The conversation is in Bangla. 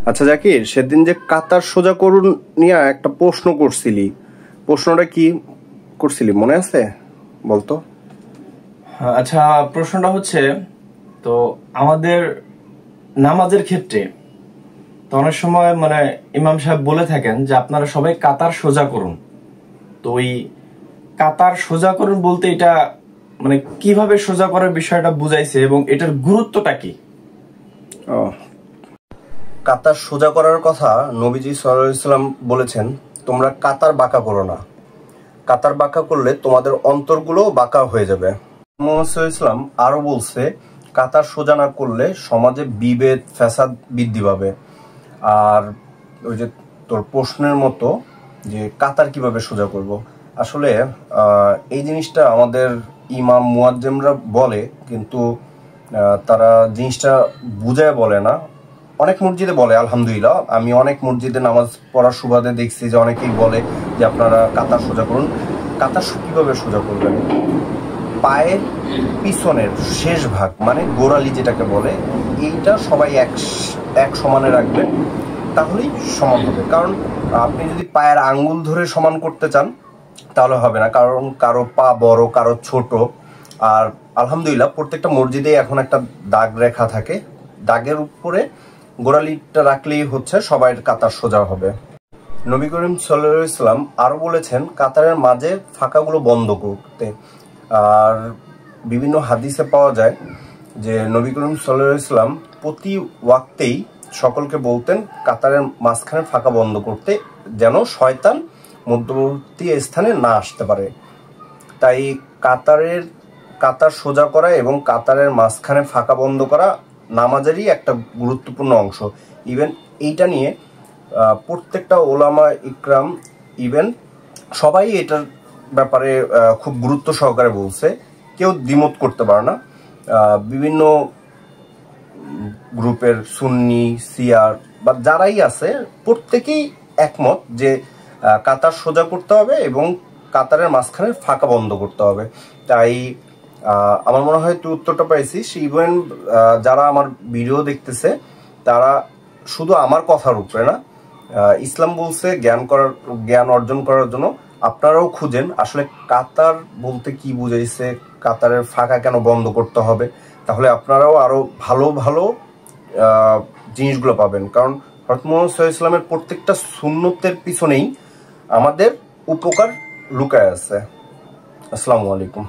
আচ্ছা জাকির, সেদিন যে কাতার সোজা করুন নিয়ে একটা প্রশ্ন করছিলি, প্রশ্নটা কি করছিলি মনে আছে? বলতো। আচ্ছা, প্রশ্নটা হচ্ছে তো আমাদের নামাজের ক্ষেত্রে তো অনেক সময় ইমাম সাহেব বলে থাকেন যে আপনারা সবাই কাতার সোজা করুন। তো ওই কাতার সোজা করুন বলতে এটা কিভাবে সোজা করার বিষয়টা বুঝাইছে এবং এটার গুরুত্বটা কি? কাতার সোজা করার কথা নবীজি সাল্লাল্লাহু আলাইহি ওয়াসাল্লাম বলেছেন, তোমরা কাতার বাঁকা করো না, কাতার বাঁকা করলে তোমাদের অন্তরগুলো বাঁকা হয়ে যাবে। মুহাম্মদ সাল্লাল্লাহু আলাইহি ওয়াসাল্লাম আরো বলছে, কাতার সোজা না করলে সমাজে বিভেদ ফ্যাসাদ বৃদ্ধি পাবে। আর ওই যে তোর প্রশ্নের মতো যে কাতার কিভাবে সোজা করব, আসলে এই জিনিসটা আমাদের ইমাম মুয়াজ্জেমরা বলে, কিন্তু তারা জিনিসটা বুঝায় বলে না। অনেক মসজিদে বলে, আলহামদুলিল্লাহ আমি অনেক মসজিদে নামাজ পড়ার সুবাদে দেখছি যে অনেকেই বলে যে আপনারা কাতার সোজা করুন। কাতার কিভাবে সোজা করবেন? পায়ের পিছনের শেষ ভাগ মানে গোড়ালি যেটাকে বলে, এইটা সবাই এক সমানে রাখবেন, তাহলেই সমান হবে। কারণ আপনি যদি পায়ের আঙ্গুল ধরে সমান করতে চান তাহলে হবে না, কারণ কারো পা বড় কারো ছোট। আর আলহামদুলিল্লাহ প্রত্যেকটা মসজিদে এখন একটা দাগ রেখা থাকে, দাগের উপরে গোড়ালিটা রাখলেই হচ্ছে সবাই কাতার সোজা হবে। নবী করিম সাল্লাল্লাহু আলাইহি ওয়াসাল্লাম আরো বলেছেন কাতারের মাঝে ফাঁকাগুলো বন্ধ করতে। আর বিভিন্ন হাদিসে পাওয়া যায় যে নবী করিম সাল্লাল্লাহু আলাইহি ওয়াসাল্লাম প্রতি ওয়াক্তেই সকলকে বলতেন কাতারের মাঝখানে ফাঁকা বন্ধ করতে, যেন শয়তান মধ্যবর্তী স্থানে না আসতে পারে। তাই কাতার সোজা করা এবং কাতারের মাঝখানে ফাঁকা বন্ধ করা নামাজেরই একটা গুরুত্বপূর্ণ অংশ। ইভেন এইটা নিয়ে প্রত্যেকটা ওলামা ইকরাম ইভেন সবাই এটার ব্যাপারে খুব গুরুত্ব সহকারে বলছে, কেউ দ্বিমত করতে পারে না। বিভিন্ন গ্রুপের সুন্নি শিয়ার বা যারাই আছে প্রত্যেকেই একমত যে কাতার সোজা করতে হবে এবং কাতারের মাঝখানে ফাঁকা বন্ধ করতে হবে। তাই আমার মনে হয় তুই উত্তরটা পাইছিস। ইভেন যারা আমার ভিডিও দেখতেছে তারা শুধু আমার কথার উপরে না, ইসলাম বলছে জ্ঞান অর্জন করার জন্য আপনারাও খুঁজেন আসলে কাতার বলতে কি বুঝাইছে, কাতারের ফাঁকা কেন বন্ধ করতে হবে, তাহলে আপনারাও আরো ভালো ভালো জিনিসগুলো পাবেন। কারণ হযরত মুহাম্মদ সাল্লাল্লাহু আলাইহি ওয়াসাল্লামের প্রত্যেকটা সুন্নতের পিছনেই আমাদের উপকার লুকায় আছে। আসসালামু আলাইকুম।